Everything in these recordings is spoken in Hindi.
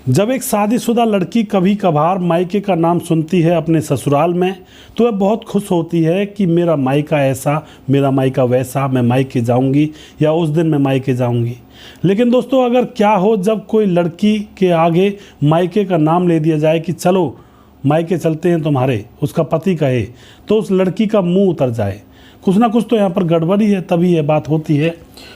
जब एक शादीशुदा लड़की कभी कभार मायके का नाम सुनती है अपने ससुराल में, तो वह बहुत खुश होती है कि मेरा मायका ऐसा, मेरा मायका वैसा, मैं मायके जाऊंगी या उस दिन मैं मायके जाऊंगी। लेकिन दोस्तों, अगर क्या हो जब कोई लड़की के आगे मायके का नाम ले दिया जाए कि चलो मायके चलते हैं तुम्हारे, उसका पति कहे, तो उस लड़की का मुंह उतर जाए। कुछ ना कुछ तो यहाँ पर गड़बड़ी है, तभी यह बात होती है।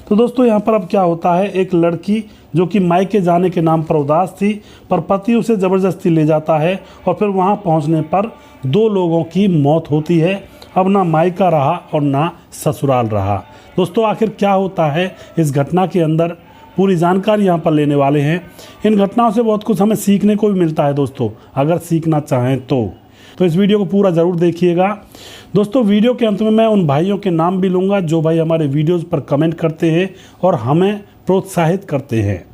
तो दोस्तों, यहाँ पर अब क्या होता है, एक लड़की जो कि मायके जाने के नाम पर उदास थी, पर पति उसे ज़बरदस्ती ले जाता है और फिर वहाँ पहुँचने पर 2 लोगों की मौत होती है। अब ना मायका रहा और ना ससुराल रहा। दोस्तों, आखिर क्या होता है इस घटना के अंदर, पूरी जानकारी यहाँ पर लेने वाले हैं। इन घटनाओं से बहुत कुछ हमें सीखने को भी मिलता है दोस्तों, अगर सीखना चाहें तो इस वीडियो को पूरा ज़रूर देखिएगा। दोस्तों, वीडियो के अंत में मैं उन भाइयों के नाम भी लूँगा जो भाई हमारे वीडियोज़ पर कमेंट करते हैं और हमें प्रोत्साहित करते हैं।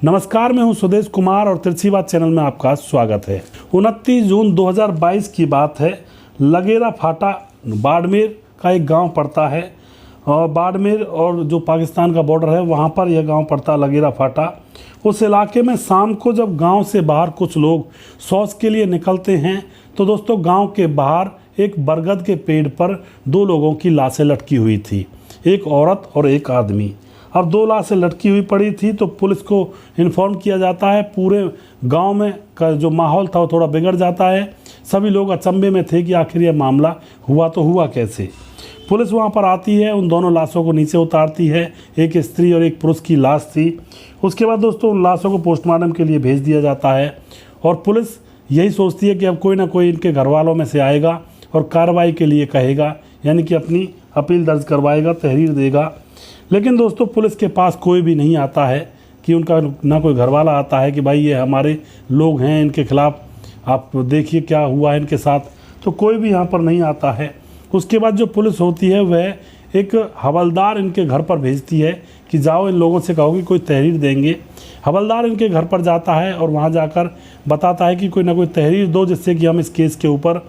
नमस्कार, मैं हूं सुदेश कुमार और तिरछी बात चैनल में आपका स्वागत है। 29 जून 2022 की बात है। लगेरा फाटा बाड़मेर का एक गांव पड़ता है और बाड़मेर और जो पाकिस्तान का बॉर्डर है वहां पर यह गांव पड़ता है, लगेरा फाटा। उस इलाके में शाम को जब गांव से बाहर कुछ लोग शौच के लिए निकलते हैं, तो दोस्तों गांव के बाहर एक बरगद के पेड़ पर 2 लोगों की लाशें लटकी हुई थी, एक औरत और एक आदमी। अब 2 लाशें लटकी हुई पड़ी थी, तो पुलिस को इन्फॉर्म किया जाता है। पूरे गांव में का जो माहौल था वो थोड़ा बिगड़ जाता है। सभी लोग अचंभे में थे कि आखिर यह मामला हुआ तो हुआ कैसे। पुलिस वहां पर आती है, उन दोनों लाशों को नीचे उतारती है। एक स्त्री और एक पुरुष की लाश थी। उसके बाद दोस्तों उन लाशों को पोस्टमार्टम के लिए भेज दिया जाता है और पुलिस यही सोचती है कि अब कोई ना कोई इनके घर वालों में से आएगा और कार्रवाई के लिए कहेगा, यानी कि अपनी अपील दर्ज करवाएगा, तहरीर देगा। लेकिन दोस्तों, पुलिस के पास कोई भी नहीं आता है कि उनका ना कोई घरवाला आता है कि भाई ये हमारे लोग हैं, इनके खिलाफ आप देखिए क्या हुआ है इनके साथ। तो कोई भी यहाँ पर नहीं आता है। उसके बाद जो पुलिस होती है वह एक हवलदार इनके घर पर भेजती है कि जाओ इन लोगों से कहो कि कोई तहरीर देंगे। हवलदार इनके घर पर जाता है और वहाँ जाकर बताता है कि कोई ना कोई तहरीर दो, जिससे कि हम इस केस के ऊपर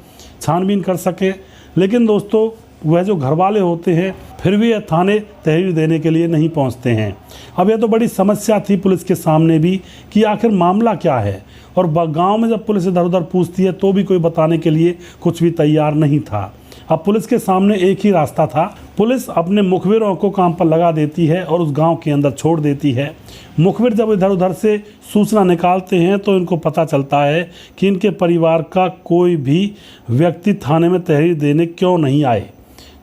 छानबीन कर सकें। लेकिन दोस्तों, वह जो घरवाले होते हैं फिर भी यह थाने तहरीर देने के लिए नहीं पहुंचते हैं। अब यह तो बड़ी समस्या थी पुलिस के सामने भी कि आखिर मामला क्या है, और गांव में जब पुलिस इधर उधर पूछती है तो भी कोई बताने के लिए कुछ भी तैयार नहीं था। अब पुलिस के सामने एक ही रास्ता था। पुलिस अपने मुखबिरों को काम पर लगा देती है और उस गांव के अंदर छोड़ देती है। मुखबिर जब इधर उधर से सूचना निकालते हैं तो इनको पता चलता है कि इनके परिवार का कोई भी व्यक्ति थाने में तहरीर देने क्यों नहीं आए।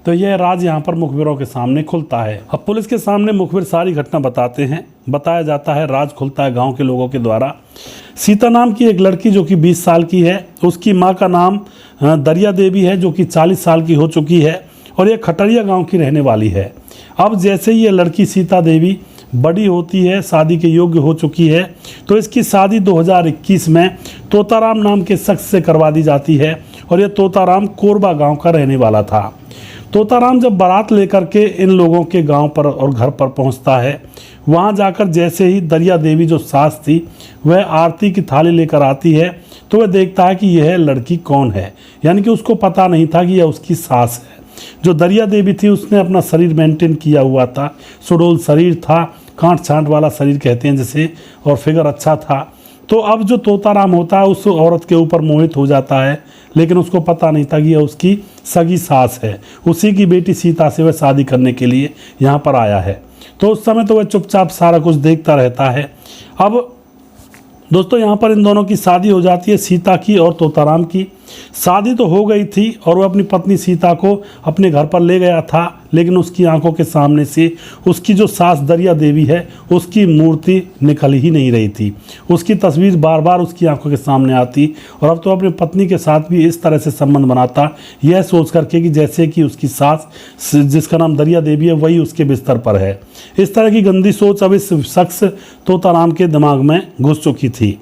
तो यह राज यहाँ पर मुखबिरों के सामने खुलता है। अब पुलिस के सामने मुखबिर सारी घटना बताते हैं, बताया जाता है, राज खुलता है गांव के लोगों के द्वारा। सीता नाम की एक लड़की जो कि 20 साल की है, उसकी मां का नाम दरिया देवी है जो कि 40 साल की हो चुकी है और यह खटरिया गांव की रहने वाली है। अब जैसे ही यह लड़की सीता देवी बड़ी होती है, शादी के योग्य हो चुकी है, तो इसकी शादी 2021 में तोताराम नाम के शख्स से करवा दी जाती है और यह तोताराम कोरबा गाँव का रहने वाला था। तोताराम जब बारात लेकर के इन लोगों के गांव पर और घर पर पहुंचता है, वहां जाकर जैसे ही दरिया देवी जो सास थी वह आरती की थाली लेकर आती है, तो वह देखता है कि यह लड़की कौन है, यानी कि उसको पता नहीं था कि यह उसकी सास है। जो दरिया देवी थी उसने अपना शरीर मेंटेन किया हुआ था, सुडौल शरीर था, कांट छांट वाला शरीर कहते हैं जिसे, और फिगर अच्छा था। तो अब जो तोताराम होता है उस औरत के ऊपर मोहित हो जाता है, लेकिन उसको पता नहीं था कि यह उसकी सगी सास है। उसी की बेटी सीता से वह शादी करने के लिए यहाँ पर आया है। तो उस समय तो वह चुपचाप सारा कुछ देखता रहता है। अब दोस्तों, यहाँ पर इन दोनों की शादी हो जाती है, सीता की और तोताराम की। शादी तो हो गई थी और वह अपनी पत्नी सीता को अपने घर पर ले गया था, लेकिन उसकी आंखों के सामने से उसकी जो सास दरिया देवी है उसकी मूर्ति निकल ही नहीं रही थी। उसकी तस्वीर बार बार उसकी आंखों के सामने आती और अब तो अपनी पत्नी के साथ भी इस तरह से संबंध बनाता, यह सोच करके कि जैसे कि उसकी सास जिसका नाम दरिया देवी है वही उसके बिस्तर पर है। इस तरह की गंदी सोच अब इस शख्स तोताराम के दिमाग में घुस चुकी थी।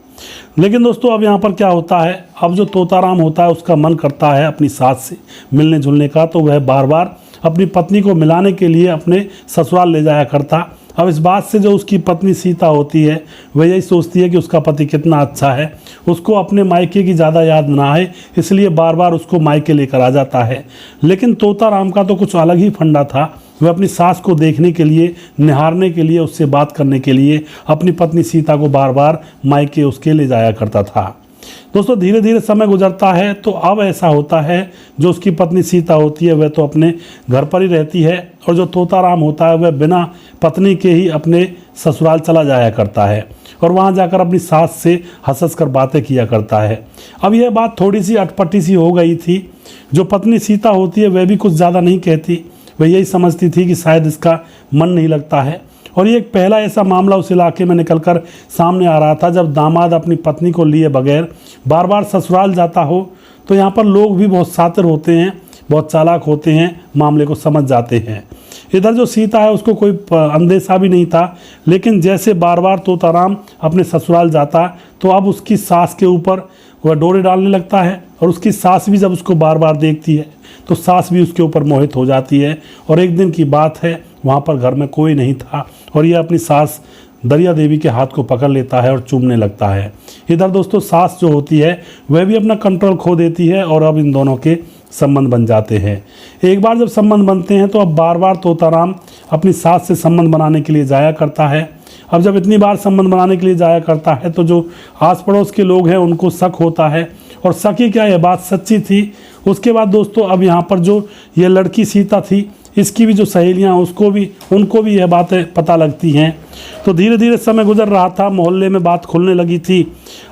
लेकिन दोस्तों, अब यहाँ पर क्या होता है, अब जो तोताराम होता है उसका मन करता है अपनी सास से मिलने जुलने का, तो वह बार बार अपनी पत्नी को मिलाने के लिए अपने ससुराल ले जाया करता। अब इस बात से जो उसकी पत्नी सीता होती है वह यही सोचती है कि उसका पति कितना अच्छा है, उसको अपने मायके की ज़्यादा याद ना आए, इसलिए बार बार उसको मायके लेकर आ जाता है। लेकिन तोताराम का तो कुछ अलग ही फंडा था। वह अपनी सास को देखने के लिए, निहारने के लिए, उससे बात करने के लिए अपनी पत्नी सीता को बार बार मायके उसके ले जाया करता था। दोस्तों धीरे धीरे समय गुजरता है तो अब ऐसा होता है, जो उसकी पत्नी सीता होती है वह तो अपने घर पर ही रहती है, और जो तोताराम होता है वह बिना पत्नी के ही अपने ससुराल चला जाया करता है और वहाँ जाकर अपनी सास से हंस कर बातें किया करता है। अब यह बात थोड़ी सी अटपटी सी हो गई थी। जो पत्नी सीता होती है वह भी कुछ ज़्यादा नहीं कहती, वह यही समझती थी कि शायद इसका मन नहीं लगता है। और ये एक पहला ऐसा मामला उस इलाके में निकलकर सामने आ रहा था जब दामाद अपनी पत्नी को लिए बगैर बार बार ससुराल जाता हो। तो यहाँ पर लोग भी बहुत शातिर होते हैं, बहुत चालाक होते हैं, मामले को समझ जाते हैं। इधर जो सीता है उसको कोई अंदेशा भी नहीं था, लेकिन जैसे बार बार तोताराम अपने ससुराल जाता तो अब उसकी सास के ऊपर वह डोरे डालने लगता है, और उसकी सास भी जब उसको बार बार देखती है तो सास भी उसके ऊपर मोहित हो जाती है। और एक दिन की बात है, वहाँ पर घर में कोई नहीं था और यह अपनी सास दरिया देवी के हाथ को पकड़ लेता है और चूमने लगता है। इधर दोस्तों सास जो होती है वह भी अपना कंट्रोल खो देती है और अब इन दोनों के संबंध बन जाते हैं। एक बार जब संबंध बनते हैं तो अब बार बार तोताराम अपनी सास से संबंध बनाने के लिए जाया करता है। अब जब इतनी बार संबंध बनाने के लिए जाया करता है तो जो आस पड़ोस के लोग हैं उनको शक होता है, और शक ही क्या, यह बात सच्ची थी। उसके बाद दोस्तों अब यहाँ पर जो ये लड़की सीता थी, इसकी भी जो सहेलियाँ उनको भी यह बातें पता लगती हैं। तो धीरे धीरे समय गुजर रहा था, मोहल्ले में बात खुलने लगी थी।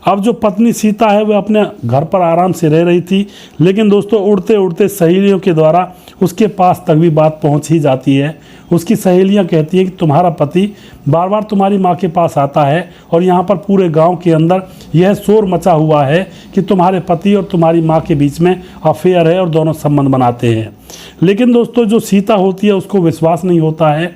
अब जो पत्नी सीता है वह अपने घर पर आराम से रह रही थी, लेकिन दोस्तों उड़ते उड़ते सहेलियों के द्वारा उसके पास तक भी बात पहुंच ही जाती है। उसकी सहेलियां कहती हैं कि तुम्हारा पति बार बार तुम्हारी माँ के पास आता है और यहाँ पर पूरे गांव के अंदर यह शोर मचा हुआ है कि तुम्हारे पति और तुम्हारी माँ के बीच में अफेयर है और दोनों संबंध बनाते हैं। लेकिन दोस्तों जो सीता होती है उसको विश्वास नहीं होता है।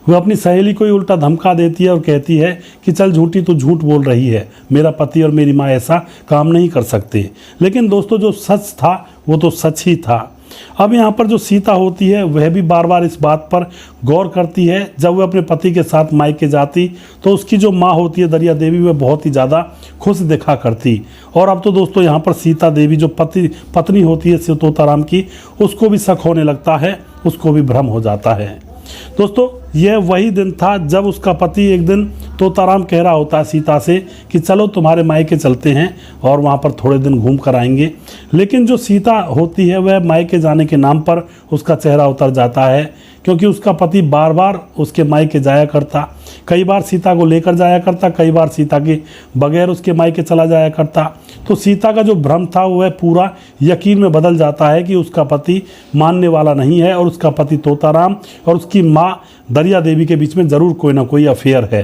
वह अपनी सहेली को ही उल्टा धमका देती है और कहती है कि चल झूठी तो झूठ बोल रही है, मेरा पति और मेरी माँ ऐसा काम नहीं कर सकते। लेकिन दोस्तों जो सच था वो तो सच ही था। अब यहाँ पर जो सीता होती है वह भी बार बार इस बात पर गौर करती है। जब वह अपने पति के साथ मायके जाती तो उसकी जो माँ होती है दरिया देवी, वह बहुत ही ज़्यादा खुश दिखा करती। और अब तो दोस्तों यहाँ पर सीता देवी जो पत्नी होती है तोताराम की, उसको भी शक होने लगता है, उसको भी भ्रम हो जाता है। दोस्तों यह वही दिन था जब उसका पति एक दिन तोताराम कह रहा होता है सीता से कि चलो तुम्हारे मायके चलते हैं और वहाँ पर थोड़े दिन घूम कर आएंगे। लेकिन जो सीता होती है वह मायके जाने के नाम पर उसका चेहरा उतर जाता है, क्योंकि उसका पति बार बार उसके मायके जाया करता। कई बार सीता को लेकर जाया करता, कई बार सीता के बगैर उसके मायके चला जाया करता। तो सीता का जो भ्रम था वह पूरा यकीन में बदल जाता है कि उसका पति मानने वाला नहीं है और उसका पति तोताराम और उसकी माँ दरिया देवी के बीच में ज़रूर कोई ना कोई अफेयर है।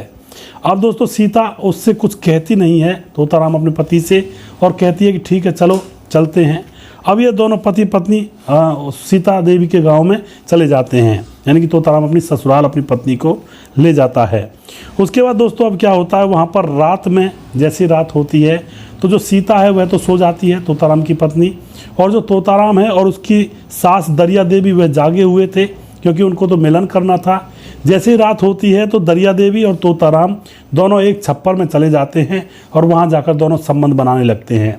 अब दोस्तों सीता उससे कुछ कहती नहीं है, तोताराम अपने पति से, और कहती है कि ठीक है चलो चलते हैं। अब ये दोनों पति पत्नी सीता देवी के गांव में चले जाते हैं, यानी कि तोताराम अपनी ससुराल अपनी पत्नी को ले जाता है। उसके बाद दोस्तों अब क्या होता है, वहाँ पर रात में जैसी रात होती है तो जो सीता है वह तो सो जाती है, तोताराम की पत्नी, और जो तोताराम है और उसकी सास दरिया देवी वह जागे हुए थे, क्योंकि उनको तो मिलन करना था। जैसे ही रात होती है तो दरिया देवी और तोताराम दोनों एक छप्पर में चले जाते हैं और वहाँ जाकर दोनों संबंध बनाने लगते हैं।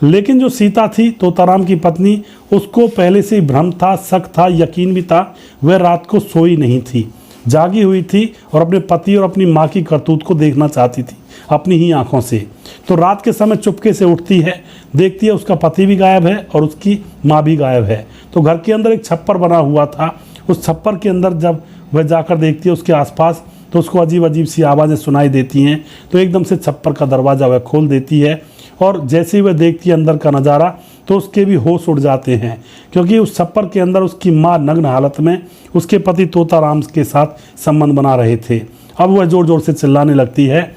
लेकिन जो सीता थी तोताराम की पत्नी, उसको पहले से ही भ्रम था, शक था, यकीन भी था। वह रात को सोई नहीं थी, जागी हुई थी और अपने पति और अपनी माँ की करतूत को देखना चाहती थी अपनी ही आंखों से। तो रात के समय चुपके से उठती है, देखती है उसका पति भी गायब है और उसकी माँ भी गायब है। तो घर के अंदर एक छप्पर बना हुआ था, उस छप्पर के अंदर जब वह जाकर देखती है उसके आसपास तो उसको अजीब अजीब सी आवाज़ें सुनाई देती हैं। तो एकदम से छप्पर का दरवाज़ा वह खोल देती है और जैसे ही वह देखती है अंदर का नज़ारा तो उसके भी होश उड़ जाते हैं, क्योंकि उस छप्पर के अंदर उसकी माँ नग्न हालत में उसके पति तोताराम के साथ संबंध बना रहे थे। अब वह ज़ोर ज़ोर से चिल्लाने लगती है,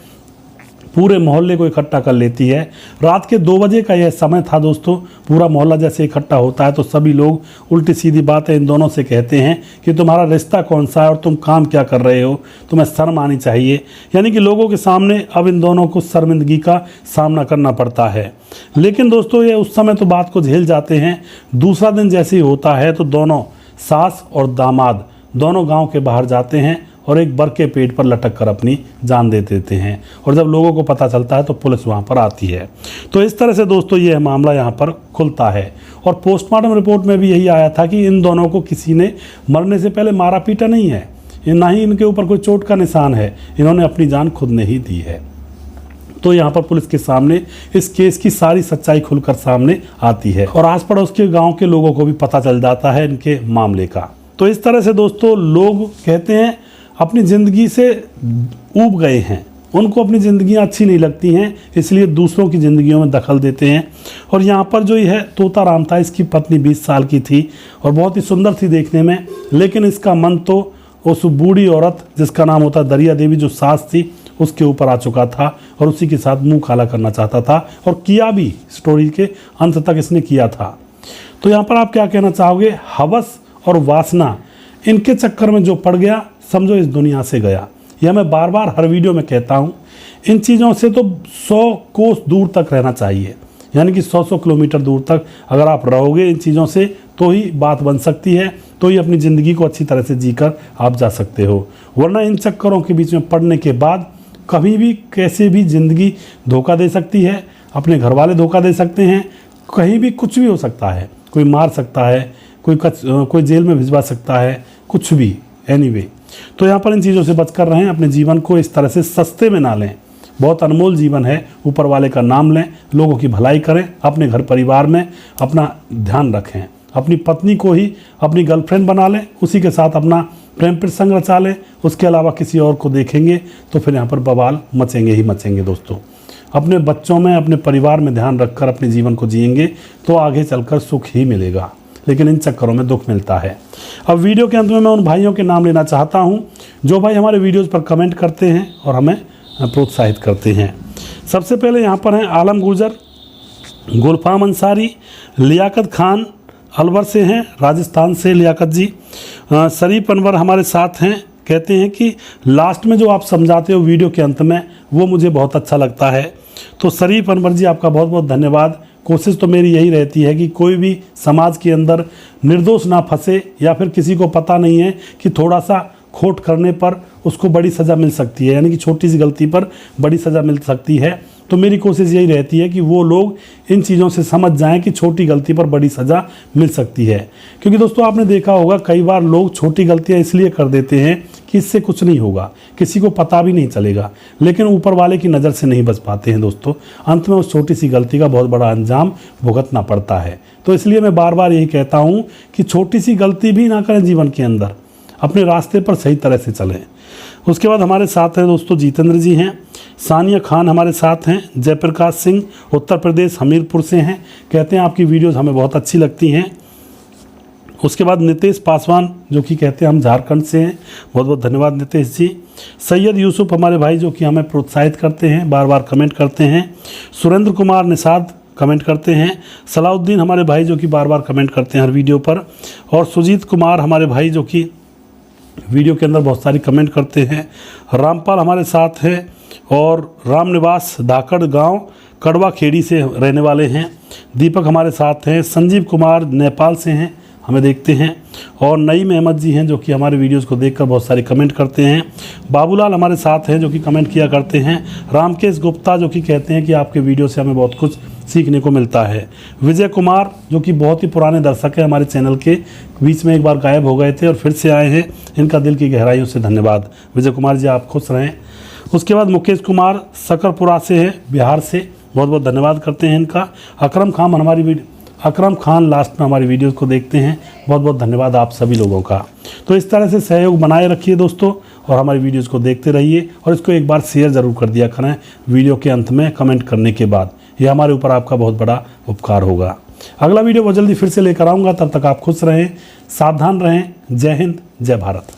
पूरे मोहल्ले को इकट्ठा कर लेती है। रात के 2 बजे का यह समय था दोस्तों। पूरा मोहल्ला जैसे इकट्ठा होता है तो सभी लोग उल्टी सीधी बातें इन दोनों से कहते हैं कि तुम्हारा रिश्ता कौन सा है और तुम काम क्या कर रहे हो, तुम्हें शर्म आनी चाहिए। यानी कि लोगों के सामने अब इन दोनों को शर्मिंदगी का सामना करना पड़ता है। लेकिन दोस्तों ये उस समय तो बात को झेल जाते हैं। दूसरा दिन जैसे ही होता है तो दोनों सास और दामाद दोनों गाँव के बाहर जाते हैं और एक बर के पेड़ पर लटक कर अपनी जान दे देते हैं। और जब लोगों को पता चलता है तो पुलिस वहाँ पर आती है। तो इस तरह से दोस्तों ये मामला यहाँ पर खुलता है। और पोस्टमार्टम रिपोर्ट में भी यही आया था कि इन दोनों को किसी ने मरने से पहले मारा पीटा नहीं है, ना ही इनके ऊपर कोई चोट का निशान है, इन्होंने अपनी जान खुद ने ही दी है। तो यहाँ पर पुलिस के सामने इस केस की सारी सच्चाई खुलकर सामने आती है और आस पड़ोस के गांव के लोगों को भी पता चल जाता है इनके मामले का। तो इस तरह से दोस्तों लोग कहते हैं अपनी ज़िंदगी से ऊब गए हैं, उनको अपनी ज़िंदगियाँ अच्छी नहीं लगती हैं, इसलिए दूसरों की ज़िंदगियों में दखल देते हैं। और यहाँ पर जो है तोता राम था, इसकी पत्नी 20 साल की थी और बहुत ही सुंदर थी देखने में, लेकिन इसका मन तो उस बूढ़ी औरत जिसका नाम होता दरिया देवी, जो सास थी, उसके ऊपर आ चुका था और उसी के साथ मुंह काला करना चाहता था और किया भी। स्टोरी के अंत तक इसने किया था। तो यहाँ पर आप क्या कहना चाहोगे? हवस और वासना, इनके चक्कर में जो पड़ गया समझो इस दुनिया से गया। यह मैं बार बार हर वीडियो में कहता हूँ। इन चीज़ों से तो 100 कोस दूर तक रहना चाहिए, यानी कि 100 किलोमीटर दूर तक अगर आप रहोगे इन चीज़ों से तो ही बात बन सकती है, तो ही अपनी ज़िंदगी को अच्छी तरह से जीकर आप जा सकते हो। वरना इन चक्करों के बीच में पड़ने के बाद कभी भी कैसे भी ज़िंदगी धोखा दे सकती है, अपने घर वाले धोखा दे सकते हैं, कहीं भी कुछ भी हो सकता है, कोई मार सकता है, कोई जेल में भिजवा सकता है, कुछ भी एनीवे। तो यहाँ पर इन चीज़ों से बचकर रहें, अपने जीवन को इस तरह से सस्ते में ना लें। बहुत अनमोल जीवन है, ऊपर वाले का नाम लें, लोगों की भलाई करें, अपने घर परिवार में अपना ध्यान रखें, अपनी पत्नी को ही अपनी गर्लफ्रेंड बना लें, उसी के साथ अपना प्रेम प्रसंग रचा लें। उसके अलावा किसी और को देखेंगे तो फिर यहाँ पर बवाल मचेंगे ही मचेंगे। दोस्तों अपने बच्चों में, अपने परिवार में ध्यान रखकर अपने जीवन को जिएंगे तो आगे चलकर सुख ही मिलेगा, लेकिन इन चक्करों में दुख मिलता है। अब वीडियो के अंत में मैं उन भाइयों के नाम लेना चाहता हूँ जो भाई हमारे वीडियोज़ पर कमेंट करते हैं और हमें प्रोत्साहित करते हैं। सबसे पहले यहाँ पर हैं आलम गुजर, गुलफाम अंसारी, लियाकत खान अलवर से हैं, राजस्थान से लियाकत जी। शरीफ अनवर हमारे साथ हैं, कहते हैं कि लास्ट में जो आप समझाते हो वीडियो के अंत में वो मुझे बहुत अच्छा लगता है। तो शरीफ अनवर जी आपका बहुत बहुत धन्यवाद। कोशिश तो मेरी यही रहती है कि कोई भी समाज के अंदर निर्दोष ना फंसे, या फिर किसी को पता नहीं है कि थोड़ा सा खोट करने पर उसको बड़ी सज़ा मिल सकती है, यानी कि छोटी सी गलती पर बड़ी सज़ा मिल सकती है। तो मेरी कोशिश यही रहती है कि वो लोग इन चीज़ों से समझ जाएं कि छोटी गलती पर बड़ी सज़ा मिल सकती है। क्योंकि दोस्तों आपने देखा होगा कई बार लोग छोटी गलतियां इसलिए कर देते हैं कि इससे कुछ नहीं होगा, किसी को पता भी नहीं चलेगा, लेकिन ऊपर वाले की नज़र से नहीं बच पाते हैं दोस्तों। अंत में उस छोटी सी गलती का बहुत बड़ा अंजाम भुगतना पड़ता है। तो इसलिए मैं बार बार यही कहता हूँ कि छोटी सी गलती भी ना करें जीवन के अंदर, अपने रास्ते पर सही तरह से चलें। उसके बाद हमारे साथ हैं दोस्तों जितेंद्र जी हैं, सानिया खान हमारे साथ हैं, जयप्रकाश सिंह उत्तर प्रदेश हमीरपुर से हैं, कहते हैं आपकी वीडियोस हमें बहुत अच्छी लगती हैं। उसके बाद नितेश पासवान जो कि कहते हैं हम झारखंड से हैं, बहुत बहुत धन्यवाद नितेश जी। सैयद यूसुफ हमारे भाई जो कि हमें प्रोत्साहित करते हैं, बार बार कमेंट करते हैं। सुरेंद्र कुमार निषाद कमेंट करते हैं। सलाउद्दीन हमारे भाई जो कि बार बार कमेंट करते हैं हर वीडियो पर। और सुजीत कुमार हमारे भाई जो कि वीडियो के अंदर बहुत सारी कमेंट करते हैं। रामपाल हमारे साथ हैं और रामनिवास धाकड़ गांव कड़वा खेड़ी से रहने वाले हैं। दीपक हमारे साथ हैं। संजीव कुमार नेपाल से हैं, हमें देखते हैं। और नईम अहमद जी हैं जो कि हमारे वीडियोस को देखकर बहुत सारे कमेंट करते हैं। बाबूलाल हमारे साथ हैं जो कि कमेंट किया करते हैं। रामकेश गुप्ता जो कि कहते हैं कि आपके वीडियो से हमें बहुत कुछ सीखने को मिलता है। विजय कुमार जो कि बहुत ही पुराने दर्शक हैं हमारे चैनल के, बीच में एक बार गायब हो गए थे और फिर से आए हैं, इनका दिल की गहराइयों से धन्यवाद। विजय कुमार जी आप खुश रहें। उसके बाद मुकेश कुमार सकरपुरा से है, बिहार से, बहुत बहुत धन्यवाद करते हैं इनका। अकरम खान लास्ट में हमारी वीडियोस को देखते हैं, बहुत बहुत धन्यवाद आप सभी लोगों का। तो इस तरह से सहयोग बनाए रखिए दोस्तों और हमारी वीडियोस को देखते रहिए और इसको एक बार शेयर ज़रूर कर दिया करें वीडियो के अंत में कमेंट करने के बाद, यह हमारे ऊपर आपका बहुत बड़ा उपकार होगा। अगला वीडियो बहुत जल्दी फिर से लेकर आऊँगा, तब तक आप खुश रहें, सावधान रहें। जय हिंद, जय भारत।